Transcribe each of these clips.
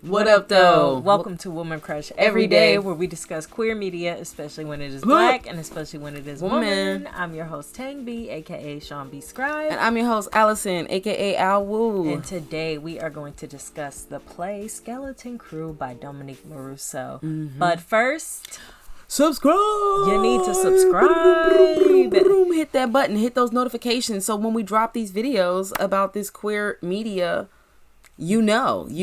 What up, though? Welcome to Woman Crush Every Day, where we discuss queer media, especially when it is black and especially when it is woman. I'm your host, Tang B, aka Sean B. Scribe. And I'm your host, Allison, aka Al Woo. And today we are going to discuss the play Skeleton Crew by Dominique Morisseau. But first, subscribe! You need to subscribe. Hit that button, hit those notifications, so when we drop these videos about this queer media, you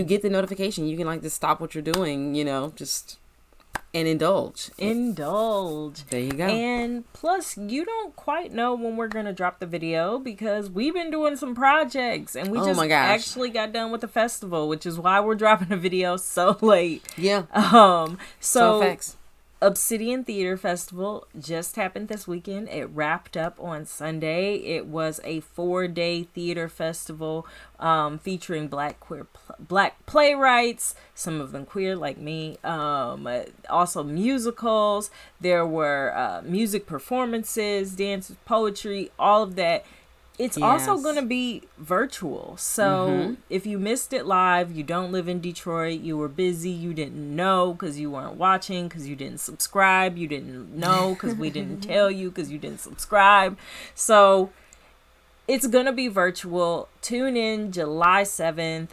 get the notification. You can just stop what you're doing, and indulge. There you go. And plus, you don't quite know when we're going to drop the video because we've been doing some projects and we actually got done with the festival, which is why we're dropping a video so late. Yeah. So facts. Obsidian Theater Festival just happened this weekend. It wrapped up on Sunday. It was a 4-day theater festival featuring black playwrights, some of them queer like me, also musicals. There were music performances, dances, poetry, all of that. It's also going to be virtual. So if you missed it live, you don't live in Detroit, you were busy, you didn't know because you weren't watching, because you didn't subscribe, you didn't know because we didn't tell you because you didn't subscribe. So it's going to be virtual. Tune in July 7th.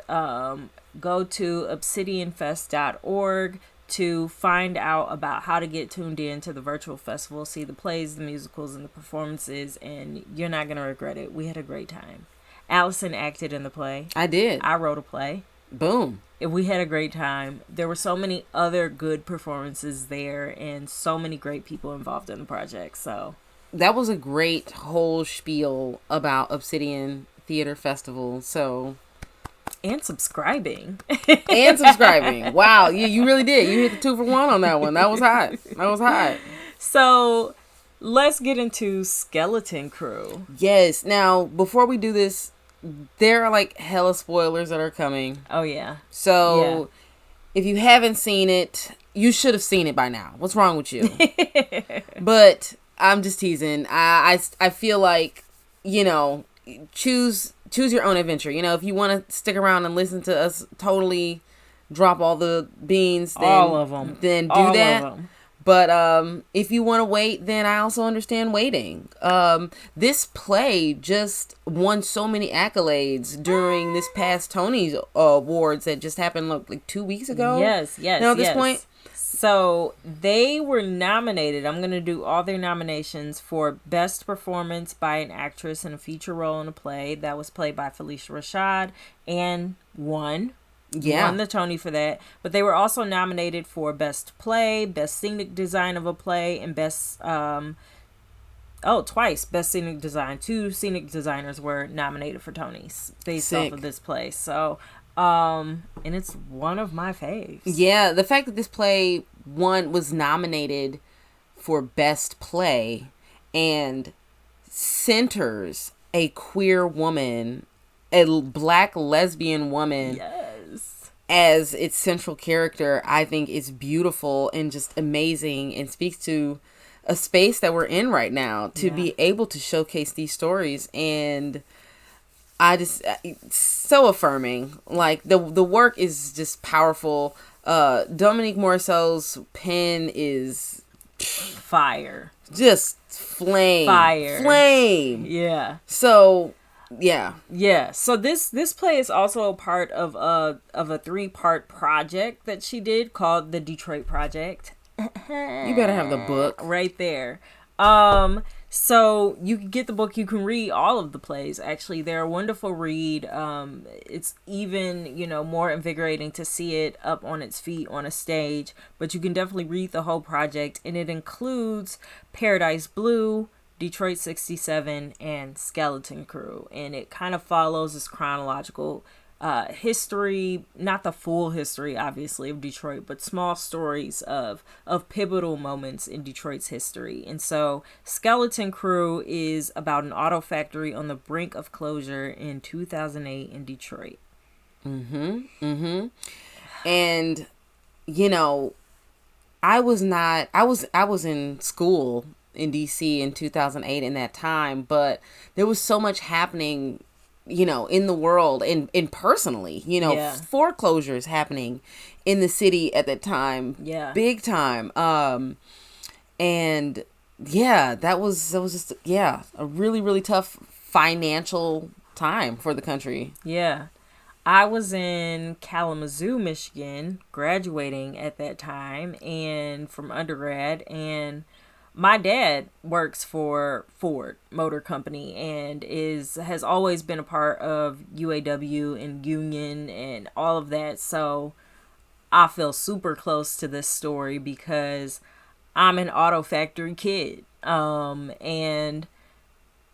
Go to obsidianfest.org to find out about how to get tuned in to the virtual festival, see the plays, the musicals, and the performances, and you're not going to regret it. We had a great time. Allison acted in the play. I did. I wrote a play. Boom. We had a great time. There were so many other good performances there and so many great people involved in the project. So that was a great whole spiel about Obsidian Theater Festival. So... And subscribing. Wow. You really did. You hit the 2 for 1 on that one. That was hot. So let's get into Skeleton Crew. Yes. Now, before we do this, there are hella spoilers that are coming. Oh, yeah. So if you haven't seen it, you should have seen it by now. What's wrong with you? But I'm just teasing. I feel like, choose your own adventure. If you want to stick around and listen to us totally drop all the beans, then all of them, then do all that. Of them. But if you want to wait, then I also understand waiting. This play just won so many accolades during this past Tony's Awards that just happened 2 weeks ago. Yes. At this point. So they were nominated. I'm going to do all their nominations for Best Performance by an Actress in a Feature Role in a Play. That was played by Felicia Rashad and won. Yeah. Won the Tony for that. But they were also nominated for Best Play, Best Scenic Design of a Play, and twice Best Scenic Design. 2 scenic designers were nominated for Tonys based off of this play. So... and it's one of my faves. Yeah, the fact that this play was nominated for Best Play and centers a queer woman, a black lesbian woman, as its central character, I think is beautiful and just amazing and speaks to a space that we're in right now to be able to showcase these stories. And it's so affirming. The work is just powerful. Dominique Morisseau's pen is fire. Just flame. Yeah. So, yeah. Yeah. So this play is also a part of a 3-part project that she did called the Detroit Project. You better have the book right there. So you can get the book. You can read all of the plays. Actually, they're a wonderful read. It's even, more invigorating to see it up on its feet on a stage. But you can definitely read the whole project. And it includes Paradise Blue, Detroit 67, and Skeleton Crew. And it kind of follows this chronological history, not the full history, obviously, of Detroit, but small stories of pivotal moments in Detroit's history. And so Skeleton Crew is about an auto factory on the brink of closure in 2008 in Detroit. And, I was in school in DC in 2008 in that time, but there was so much happening in the world and personally, foreclosures happening in the city at that time. Yeah. Big time. And yeah, that was just, a really, really tough financial time for the country. Yeah. I was in Kalamazoo, Michigan, graduating at that time and from undergrad, and my dad works for Ford Motor Company and has always been a part of UAW and union and all of that. So I feel super close to this story because I'm an auto factory kid. And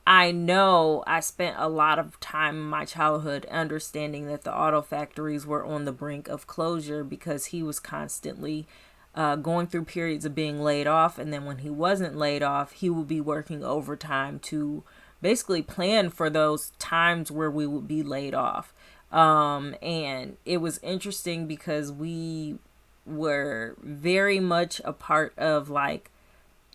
I know I spent a lot of time in my childhood understanding that the auto factories were on the brink of closure because he was constantly going through periods of being laid off. And then when he wasn't laid off, he would be working overtime to basically plan for those times where we would be laid off. And it was interesting because we were very much a part of like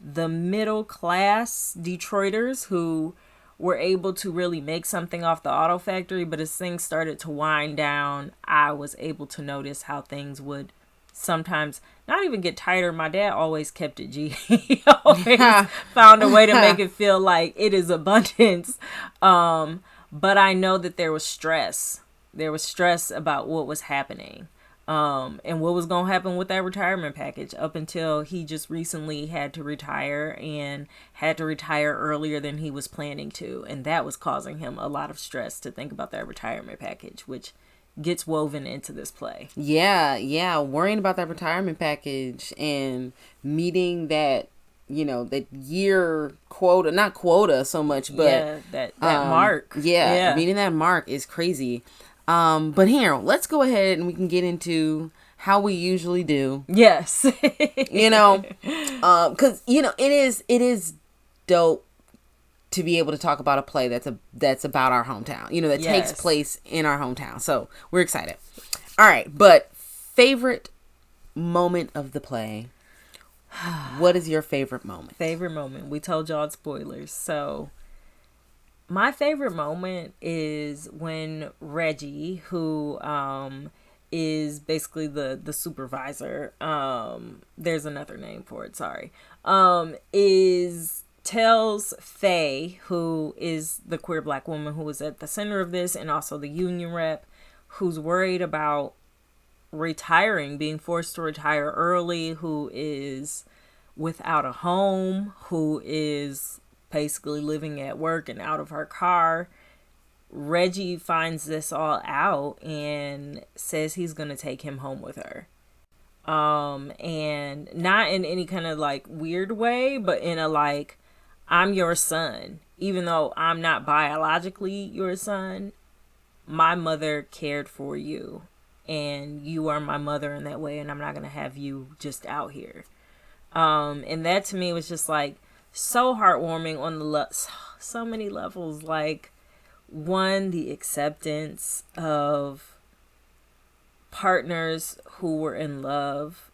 the middle class Detroiters who were able to really make something off the auto factory. But as things started to wind down, I was able to notice how things would sometimes not even get tighter. My dad always kept it G. He always found a way to make it feel like it is abundance. But I know that there was stress. There was stress about what was happening. And what was going to happen with that retirement package up until he just recently had to retire and had to retire earlier than he was planning to. And that was causing him a lot of stress to think about that retirement package, which gets woven into this play. Yeah. Worrying about that retirement package and meeting that, that year quota, not quota so much, but that mark. Yeah. Meeting that mark is crazy. But here, let's go ahead and we can get into how we usually do. Yes. Cause it is dope to be able to talk about a play that's about our hometown, that takes place in our hometown. So we're excited. All right. But favorite moment of the play. What is your favorite moment? Favorite moment. We told y'all spoilers. So my favorite moment is when Reggie, who is basically the supervisor, there's another name for it, sorry, tells Faye, who is the queer black woman who is at the center of this and also the union rep, who's worried about retiring, being forced to retire early, who is without a home, who is basically living at work and out of her car. Reggie finds this all out and says he's going to take him home with her. And not in any kind of like weird way, but in a like, I'm your son. Even though I'm not biologically your son, my mother cared for you and you are my mother in that way, and I'm not going to have you just out here. And that to me was just like so heartwarming on so many levels. Like, one, the acceptance of partners who were in love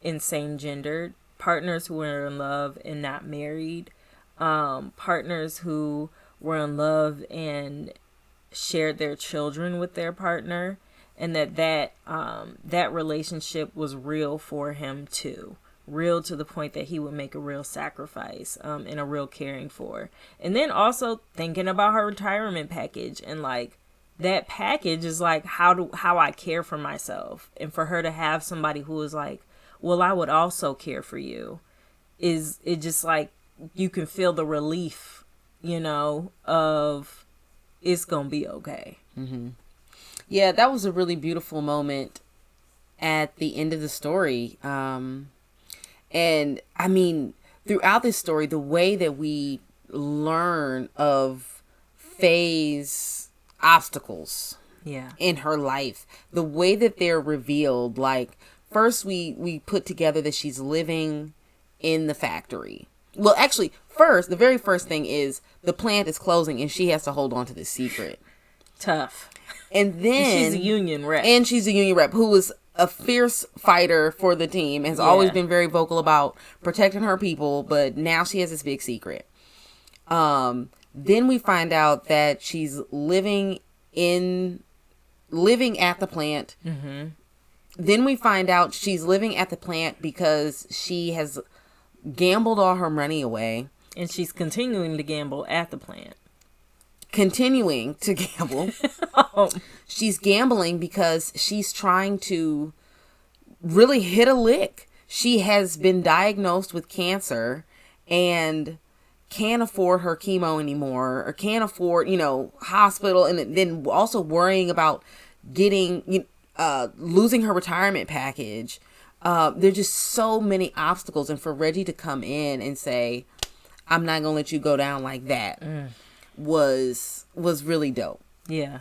in same gendered, partners who were in love and not married, partners who were in love and shared their children with their partner, and that relationship was real for him too. Real to the point that he would make a real sacrifice and a real caring for. And then also thinking about her retirement package, and like that package is like how I care for myself, and for her to have somebody who is like, well, I would also care for you, is it just like you can feel the relief, of it's gonna be okay. Mm-hmm. Yeah, that was a really beautiful moment at the end of the story. And I mean, throughout this story, the way that we learn of Faye's obstacles in her life, the way that they're revealed, like first we put together that she's living in the factory. Well, actually, the very first thing is the plant is closing and she has to hold on to this secret. Tough. And then she's a union rep. And she's a union rep who is a fierce fighter for the team, has always been very vocal about protecting her people, but now she has this big secret. Then we find out that she's living at the plant. Mm-hmm. Then we find out she's living at the plant because she has gambled all her money away. And she's continuing to gamble at the plant. Continuing to gamble. Oh. She's gambling because she's trying to really hit a lick. She has been diagnosed with cancer and can't afford her chemo anymore, or can't afford, hospital, and then also worrying about losing her retirement package. There's just so many obstacles, and for Reggie to come in and say, I'm not gonna let you go down like that, was really dope. Yeah.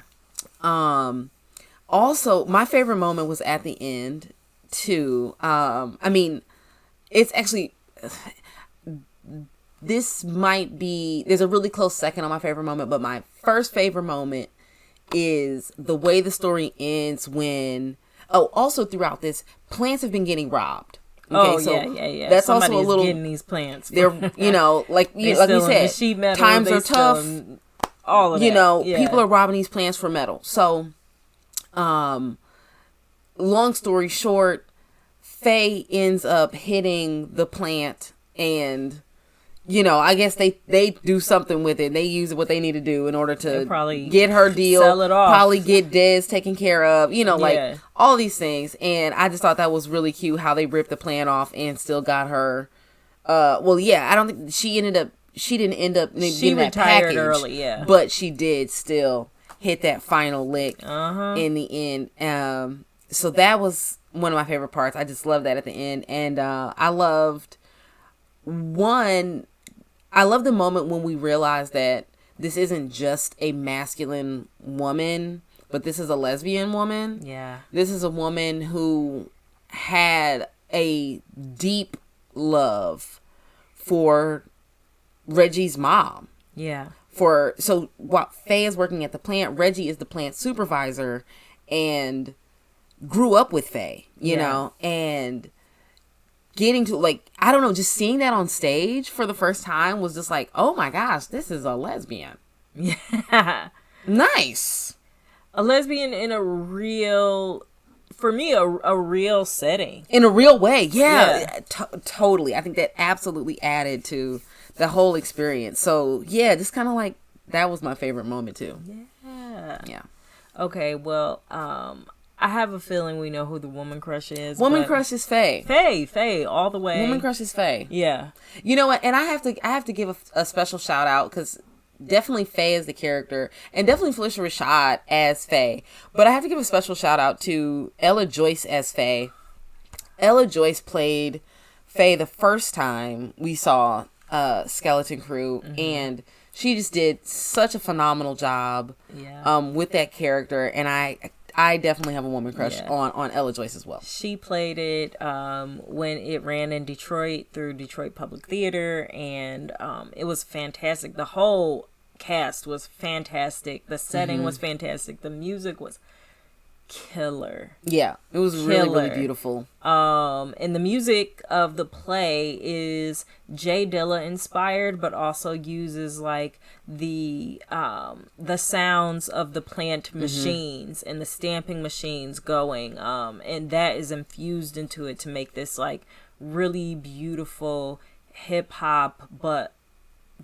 Also, my favorite moment was at the end too. It's actually, there's a really close second on my favorite moment, but my first favorite moment is the way the story ends when, also throughout this, plants have been getting robbed. Okay, yeah. That's Somebody's also a little, getting these plants. They're, like we said, sheet metal, times are tough. All of that. People are robbing these plants for metal. So, long story short, Faye ends up hitting the plant, and I guess they do something with it. They use what they need to do in order to probably get her deal, sell it off. Probably get Dez taken care of, like all these things. And I just thought that was really cute how they ripped the plant off and still got her. I don't think she didn't end up getting that package early, but she did still hit that final lick in the end. So that was one of my favorite parts. I just love that at the end. And I loved the moment when we realized that this isn't just a masculine woman, but this is a lesbian woman. Yeah. This is a woman who had a deep love for Reggie's mom. Yeah. So while Faye is working at the plant, Reggie is the plant supervisor and grew up with Faye, you know, and getting to, I don't know, just seeing that on stage for the first time was just like, oh my gosh, this is a lesbian. Yeah. Nice. A lesbian in a real, for me, a real setting. In a real way. Yeah. Totally. I think that absolutely added to the whole experience. So yeah, just kind of that was my favorite moment too. Yeah. Yeah. Okay. Well, I have a feeling we know who the woman crush is. Woman crush is Faye. Faye, all the way. Woman crush is Faye. Yeah. You know what? And I have to give a special shout out, because definitely Faye as the character, and definitely Felicia Rashad as Faye. But I have to give a special shout out to Ella Joyce as Faye. Ella Joyce played Faye the first time we saw Skeleton Crew, and she just did such a phenomenal job with that character, and I definitely have a woman crush on Ella Joyce as well. She played it when it ran in Detroit through Detroit Public Theater, and it was fantastic. The whole cast was fantastic. The setting was fantastic. The music was killer. Yeah, it was really, really beautiful. And the music of the play is Jay Dilla inspired, but also uses the sounds of the plant machines and the stamping machines going, and that is infused into it to make this really beautiful hip hop, but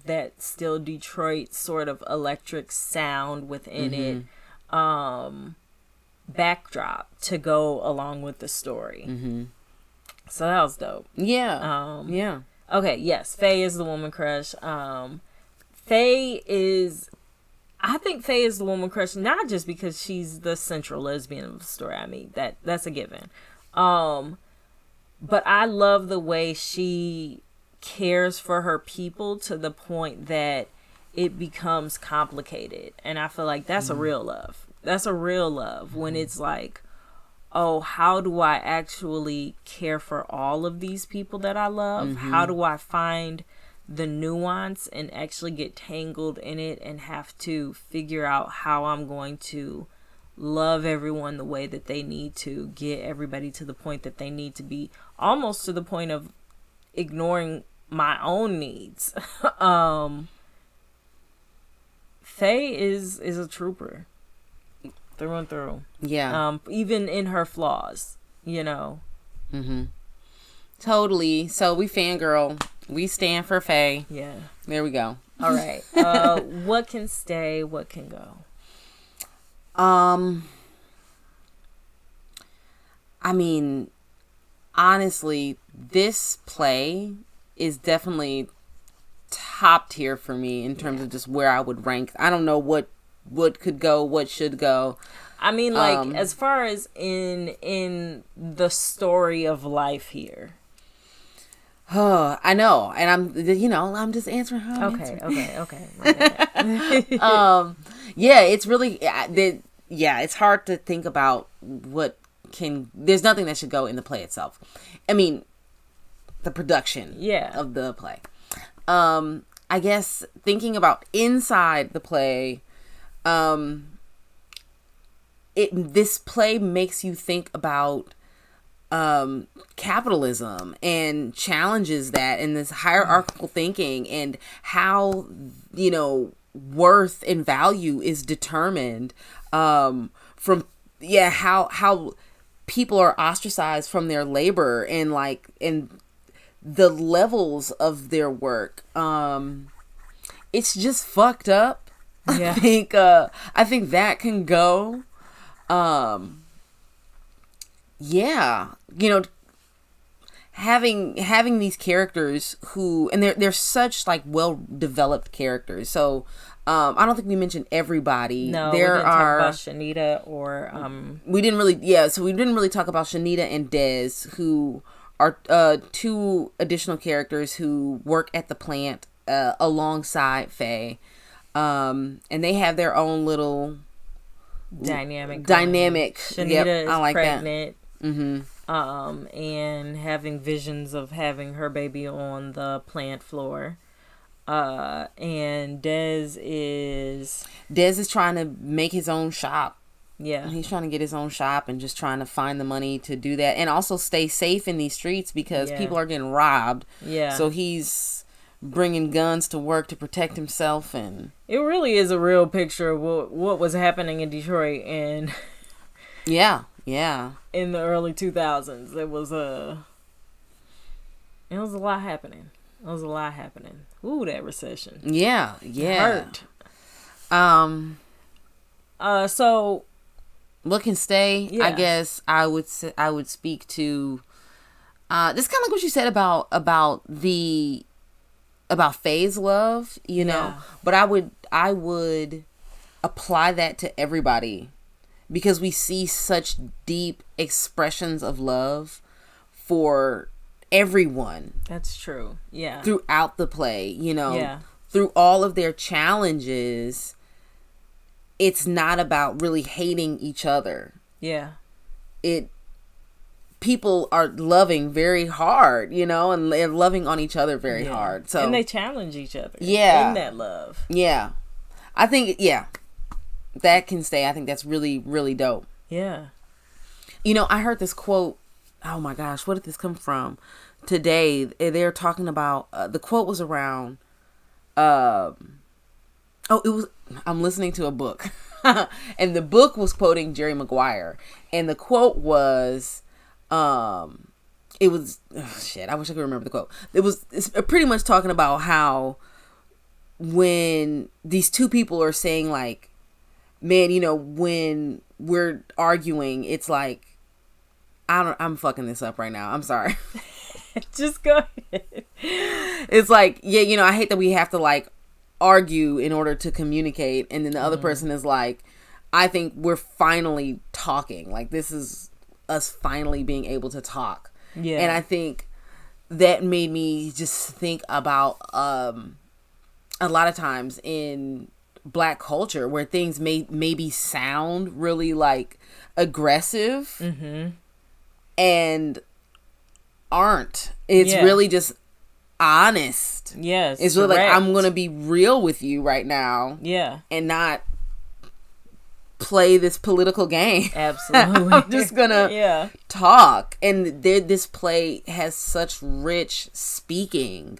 that still Detroit sort of electric sound within it. Backdrop to go along with the story. So that was dope. Yeah. Okay, yes, Faye is the woman crush. I think Faye is the woman crush, not just because she's the central lesbian of the story. I mean, that's a given. But I love the way she cares for her people to the point that it becomes complicated. And I feel like that's a real love. That's a real love, when it's oh, how do I actually care for all of these people that I love? How do I find the nuance and actually get tangled in it and have to figure out how I'm going to love everyone the way that they need to, get everybody to the point that they need to be, almost to the point of ignoring my own needs. Faye is a trooper through and through. Yeah. Even in her flaws, Mm-hmm. Totally. So we fangirl. We stand for Faye. Yeah. There we go. All right. What can stay? What can go? I mean, honestly, this play is definitely top tier for me in terms of just where I would rank. I don't know what could go, what should go. I mean, like, as far as in the story of life here. Oh, I know, and I'm just answering how I'm answering. Okay. Yeah, it's really, it's hard to think about there's nothing that should go in the play itself. I mean, the production of the play. I guess thinking about inside the play, this play makes you think about capitalism and challenges that, and this hierarchical thinking, and how worth and value is determined from how people are ostracized from their labor, and the levels of their work. It's just fucked up. Yeah. I think that can go. Having these characters who, and they're such well developed characters. So I don't think we mentioned everybody. No, we didn't talk about Shanita or we didn't really talk about Shanita and Des, who are two additional characters who work at the plant alongside Faye, and they have their own little dynamic. Shanita is I like pregnant. That. Mm-hmm. And having visions of having her baby on the plant floor. And Des is trying to make his own shop. Yeah. He's trying to get his own shop and just trying to find the money to do that, and also stay safe in these streets because people are getting robbed. Yeah. So he's bringing guns to work to protect himself, and it really is a real picture of what was happening in Detroit, and yeah, in the early 2000s. It was a lot happening. Ooh, that recession. Yeah. Hurt. So look and stay. Yeah. I guess I would speak to this kind of like what you said about Faye's love, know. But I would apply that to everybody, because we see such deep expressions of love for everyone. That's true. Yeah. Throughout the play, Yeah. Through all of their challenges, it's not about really hating each other. Yeah. People are loving very hard, and they're loving on each other very hard. So, and they challenge each other. Yeah. In that love. Yeah. I think, that can stay. I think that's really, really dope. Yeah. I heard this quote. Oh my gosh, where did this come from? Today, they're talking about, the quote was around, I'm listening to a book. And the book was quoting Jerry Maguire. And the quote was, I wish I could remember the quote. It's pretty much talking about how when these two people are saying man, when we're arguing, it's like, I'm fucking this up right now. I'm sorry. Just go ahead. It's like, I hate that we have to argue in order to communicate. And then the other person is like, I think we're finally talking. This is us finally being able to talk. Yeah. And I think that made me just think about a lot of times in Black culture where things maybe sound really aggressive. Mm-hmm. And aren't. It's really just honest. Yes. It's really I'm gonna be real with you right now. Yeah. And not play this political game. Absolutely. I'm just gonna talk. And this play has such rich speaking,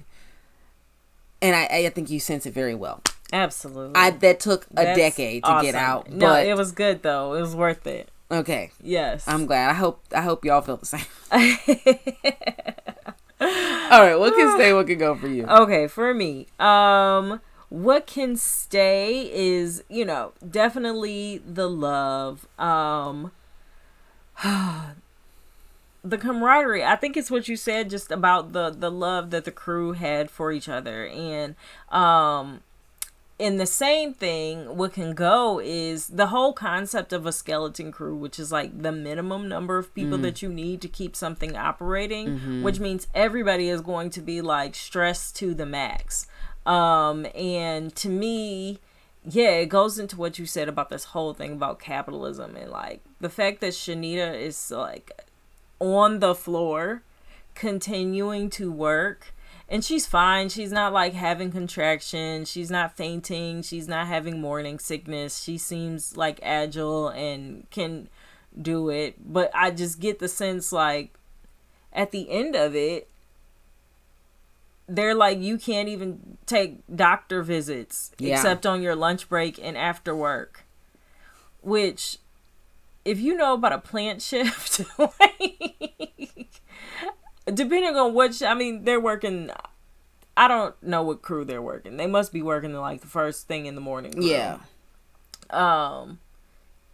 and I think you sense it very well. Absolutely. That took a That's decade to awesome. get out. No, But it was good though. It was worth it. okay. Yes. I'm glad. I hope y'all feel the same. All right, what can stay, what can go for you? Okay, for me, what can stay is, definitely the love, the camaraderie. I think it's what you said just about the love that the crew had for each other. And in the same thing, what can go is the whole concept of a skeleton crew, which is like the minimum number of people that you need to keep something operating, which means everybody is going to be like stressed to the max. And to me, yeah, it goes into what you said about this whole thing about capitalism, and like the fact that Shanita is like on the floor continuing to work. And she's fine. She's not like having contractions. She's not fainting. She's not having morning sickness. She seems like agile and can do it. But I just get the sense like at the end of it, they're like, you can't even take doctor visits except on your lunch break and after work. Which, if you know about a plant shift, like, depending on they're working. I don't know what crew they're working. They must be working like the first thing in the morning crew. Yeah.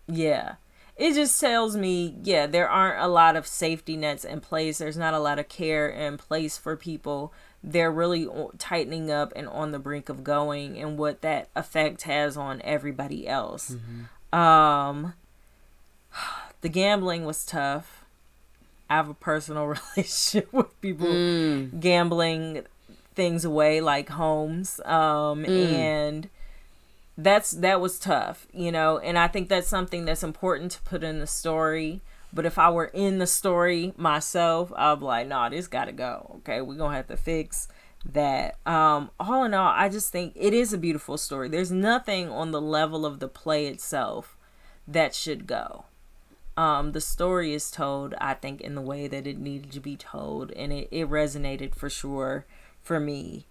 Yeah. It just tells me, there aren't a lot of safety nets in place. There's not a lot of care in place for people. They're really tightening up and on the brink of going, and what that effect has on everybody else. The gambling was tough. I have a personal relationship with people gambling things away, like homes. And that was tough, and I think that's something that's important to put in the story. But if I were in the story myself, I'd be like, nah, this gotta go. Okay, we're gonna have to fix that. All in all, I just think it is a beautiful story. There's nothing on the level of the play itself that should go. The story is told, I think, in the way that it needed to be told, and it resonated for sure for me.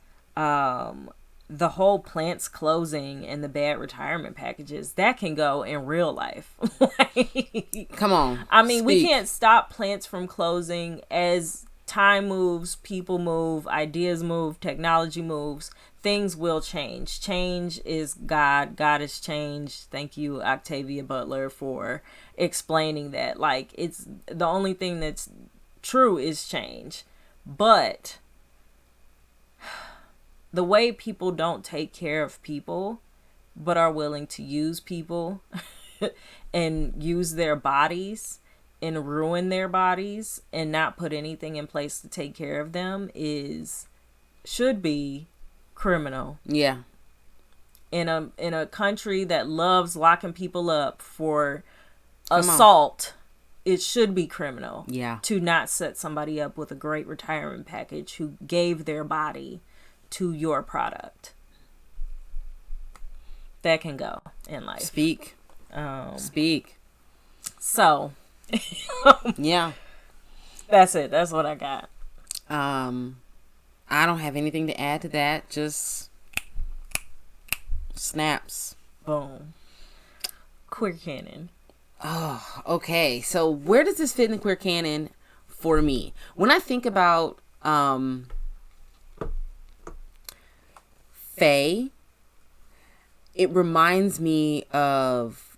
The whole plants closing and the bad retirement packages, that can go in real life. Like, come on. I mean, we can't stop plants from closing. As time moves, people move, ideas move, technology moves, things will change. Change is God. God is change. Thank you, Octavia Butler, for explaining that. Like, it's the only thing that's true is change. But the way people don't take care of people, but are willing to use people and use their bodies and ruin their bodies and not put anything in place to take care of them should be criminal. Yeah. In a country that loves locking people up for assault, it should be criminal. Yeah. To not set somebody up with a great retirement package who gave their body to your product. That can go in life. Speak. So yeah. That's it. That's what I got. I don't have anything to add to that. Just snaps. Boom. Queer canon. Oh, okay. So where does this fit in the queer canon for me? When I think about Faye, it reminds me of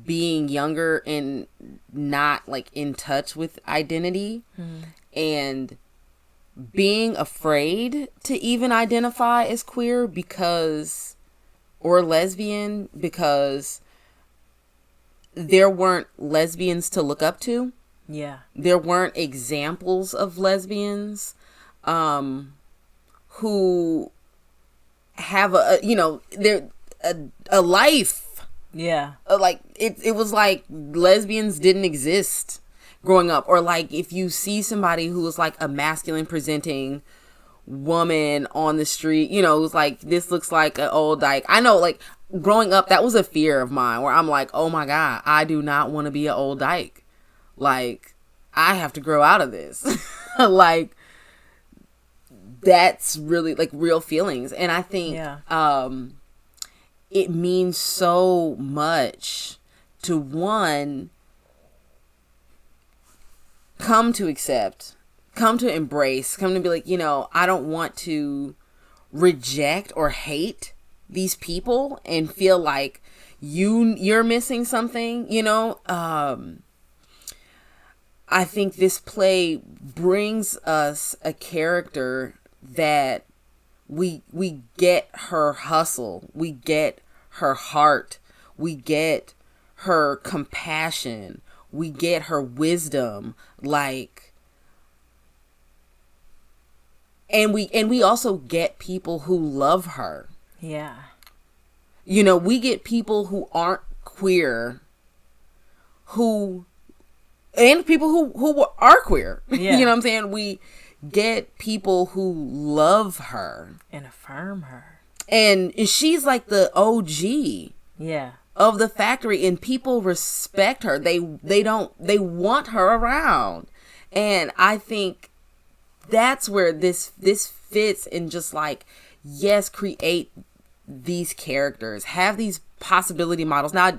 being younger and not like in touch with identity and being afraid to even identify as queer or lesbian because there weren't lesbians to look up to. Yeah. There weren't examples of lesbians who have a life. Yeah. Like it was like lesbians didn't exist growing up, or like if you see somebody who was like a masculine presenting woman on the street, it was like, this looks like an old dyke. I know, like growing up, that was a fear of mine where I'm like, oh my God, I do not want to be an old dyke. Like, I have to grow out of this. Like, that's really like real feelings. And I think, it means so much to, one, come to accept, come to embrace, come to be like, I don't want to reject or hate these people and feel like you're missing something, I think this play brings us a character that we get her hustle, we get her heart, we get her compassion, we get her wisdom, and we also get people who love her. Yeah. We get people who aren't queer, and people who are queer. Yeah. You know what I'm saying? We get people who love her and affirm her. And she's like the OG. Yeah. Of the factory, and people respect her. They want her around. And I think that's where this fits in, just like, yes, create these characters, have these possibility models. Now,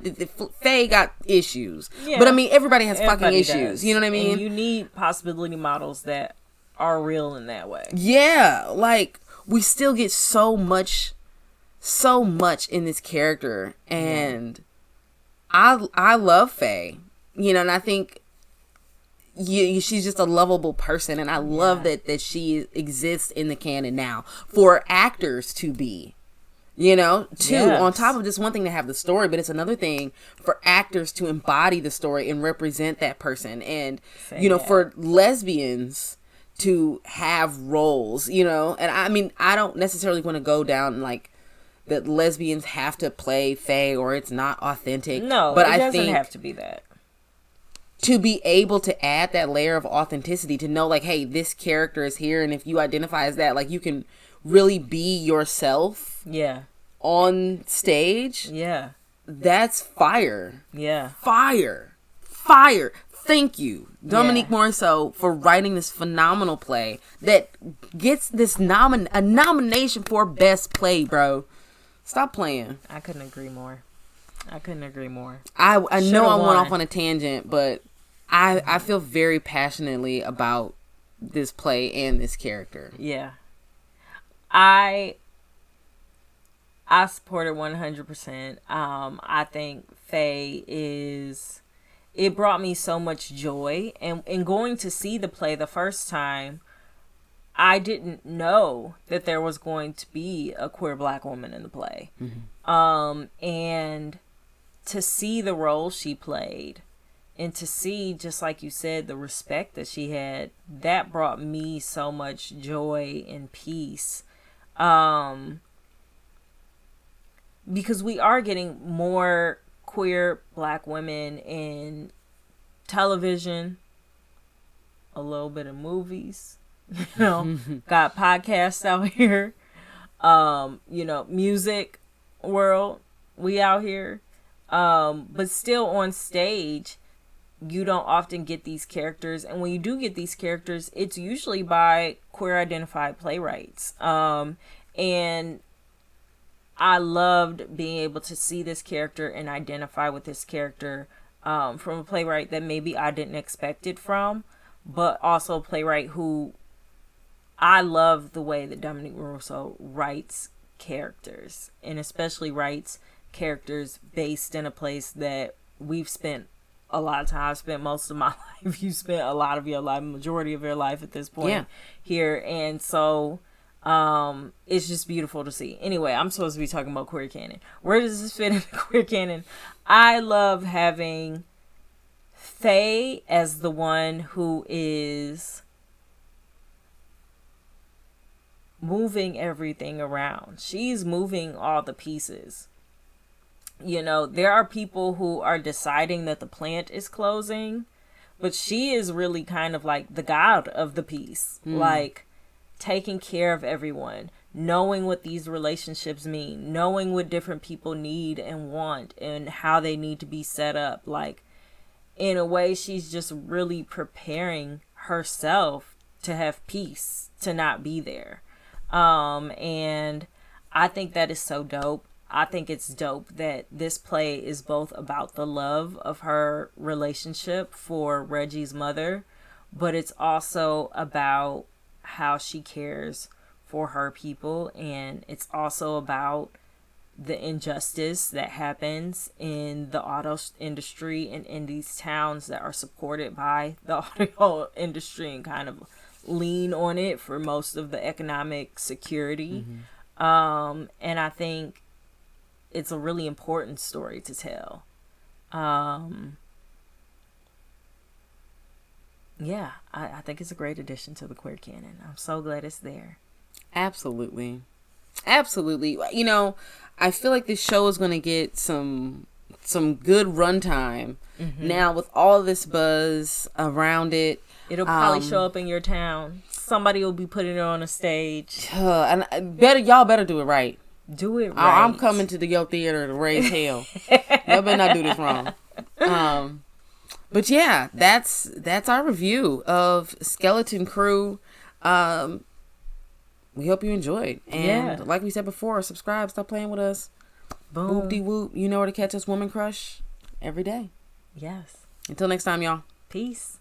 Faye got issues, but I mean, everybody has fucking issues. Does. You know what I mean? And you need possibility models that are real in that way. Yeah, like, we still get so much in this character, and I love Faye, and I think she's just a lovable person, and I love that she exists in the canon now for actors to be. Too. Yes. On top of just one thing to have the story, but it's another thing for actors to embody the story and represent that person. And, for lesbians to have roles, and I mean, I don't necessarily want to go down like that lesbians have to play Faye or it's not authentic. No, but it doesn't have to be that. To be able to add that layer of authenticity, to know like, hey, this character is here, and if you identify as that, like, you can really be yourself. Yeah. On stage. Yeah. That's fire. Yeah. Fire. Thank you, Dominique Morisseau, for writing this phenomenal play that gets this a nomination for best play, bro. Stop playing. I couldn't agree more. I know I went off on a tangent, but I feel very passionately about this play and this character. Yeah. I support it 100%. I think Faye it brought me so much joy. And in going to see the play the first time, I didn't know that there was going to be a queer black woman in the play. Mm-hmm. And to see the role she played, and to see, just like you said, the respect that she had, that brought me so much joy and peace. Because we are getting more queer black women in television, a little bit of movies, got podcasts out here, music world, we out here. But still on stage, you don't often get these characters. And when you do get these characters, it's usually by queer identified playwrights. And I loved being able to see this character and identify with this character from a playwright that maybe I didn't expect it from, but also a playwright who I love the way that Dominique Morisseau writes characters, and especially writes characters based in a place that we've spent a lot of time. I've spent most of my life. You spent a lot of your life, majority of your life at this point here. And so it's just beautiful to see. Anyway, I'm supposed to be talking about queer canon. Where does this fit in the queer canon? I love having Faye as the one who is moving everything around. She's moving all the pieces. There are people who are deciding that the plant is closing, but she is really kind of like the god of the piece. Like, taking care of everyone, knowing what these relationships mean, knowing what different people need and want and how they need to be set up. Like, in a way, she's just really preparing herself to have peace, to not be there. And I think that is so dope. I think it's dope that this play is both about the love of her relationship for Reggie's mother, but it's also about how she cares for her people, and it's also about the injustice that happens in the auto industry and in these towns that are supported by the auto industry and kind of lean on it for most of the economic security. And I think it's a really important story to tell. Yeah, I think it's a great addition to the queer canon. I'm so glad it's there. Absolutely. Absolutely. You know, I feel like this show is going to get some good runtime. Now with all this buzz around it. It'll probably show up in your town. Somebody will be putting it on a stage. And y'all better do it right. Do it right. I'm coming to the Yo Theater to raise hell. Y'all better not do this wrong. But yeah, that's our review of Skeleton Crew. We hope you enjoyed. And like we said before, subscribe, stop playing with us. Boom. Whoop-de-whoop. You know where to catch us, Woman Crush, every day. Yes. Until next time, y'all. Peace.